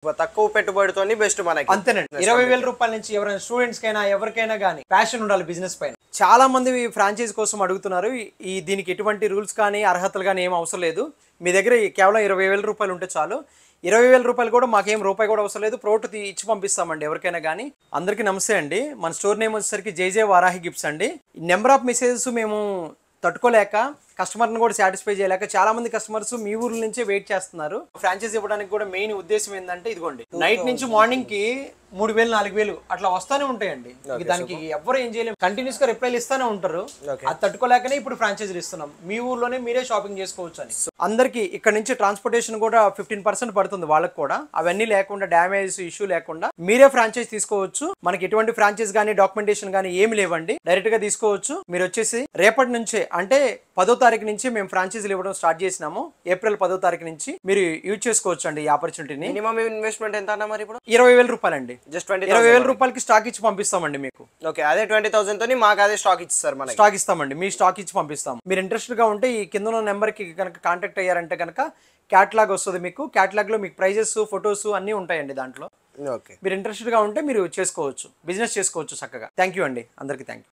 తక్కువ పెట్టుబడితోని బెస్ట్ మనకి. అంతేనండి. 20,000 రూపాయల నుంచి ఎవరైనా స్టూడెంట్స్ కైనా ఎవరికైనా కానీ ప్యాషన్ ఉండాలి బిజినెస్ పైన. చాలా మంది ఫ్రాంచైజ్ కోసం అడుగుతున్నారు. దీనికి ఎటువంటి రూల్స్ కానీ అర్హతలు కానీ ఏం అవసరం లేదు. మీ దగ్గర కేవలం 20,000 రూపాయలు ఉంటే చాలు. 20,000 రూపాయలు కూడా మాకేం రూపాయి కూడా అవసరం లేదు. ప్రోడక్ట్ ఇచ్చి పంపిస్తామండి ఎవరికైనా కానీ. అందరికీ నమస్తే అండి. మన స్టోర్ నేమ్ వచ్చేసరికి జేజే వారాహి గిఫ్ట్స్ అండి. నెంబర్ ఆఫ్ మెసేజెస్ మేము తట్టుకోలేక కస్టమర్ని కూడా సాటిస్ఫై చేయలేక చాలా మంది కస్టమర్స్ మీ ఊర్ల నుంచే వెయిట్ చేస్తున్నారు. ఫ్రాంచైజ్ ఇవ్వడానికి కూడా మెయిన్ ఉద్దేశం ఏంటంటే ఇదిగోండి, నైట్ నుంచి మార్నింగ్ కి 3,000 4,000 అట్లా వస్తానే ఉంటాయండి. దానికి ఎవరు ఏం చేయలేము, కంటిన్యూస్ గా రిప్లైలు ఇస్తానే ఉంటారు. అది తట్టుకోలేకనే ఇప్పుడు ఫ్రాంచైజీలు ఇస్తున్నాం. మీ ఊర్లోనే మీరే షాపింగ్ చేసుకోవచ్చు అని. అందరికి ఇక్కడ నుంచి ట్రాన్స్పోర్టేషన్ కూడా 15% పడుతుంది వాళ్ళకి కూడా. అవన్నీ లేకుండా డ్యామేజ్ ఇష్యూ లేకుండా మీరే ఫ్రాంచైజ్ తీసుకోవచ్చు. మనకి ఎటువంటి ఫ్రాంచైజ్ కానీ డాక్యుమెంటేషన్ కానీ ఏమి లేవండి, డైరెక్ట్ గా తీసుకోవచ్చు. మీరు వచ్చేసి రేపటి నుంచే అంటే 10వ తారీఖు నుంచి మేము ఫ్రాంచైజీలు ఇవ్వడం స్టార్ట్ చేసినాము. ఏప్రిల్ 10వ తారీఖు నుంచి మీరు యూజ్ చేసుకోవచ్చు అండి ఈ ఆపర్చునిటీని. మినిమం ఇన్వెస్ట్మెంట్ ఎంత అన్న మరి ఇప్పుడు? 20,000 రూపాయలండి. జస్ట్ 20,000 రూపాయలకి స్టాక్ ఇచ్చి పంపిస్తామండి మీకు. ఓకే, అదే 20,000 తోని మాకు అదే స్టాక్ ఇస్తారు. మనకి స్టాక్ ఇస్తామండి, మీ స్టాక్ ఇచ్చి పంపిస్తాం. మీరు ఇంట్రెస్టెడ్ గా ఉంటే ఈ కింద ఉన్న నెంబర్ కి కనుక కాంటాక్ట్ అయ్యారంటే కనుక క్యాటలాగ్ వస్తుంది మీకు. క్యాటలాగ్ లో మీకు ప్రైజెస్, ఫొటోస్ అన్ని ఉంటాయండి దాంట్లో. ఓకే, మీరు ఇంట్రెస్టెడ్ గా ఉంటే మీరు చేసుకోవచ్చు, బిజినెస్ చేసుకోవచ్చు చక్కగా. థ్యాంక్ యూ అండి, అందరికీ థ్యాంక్ యూ.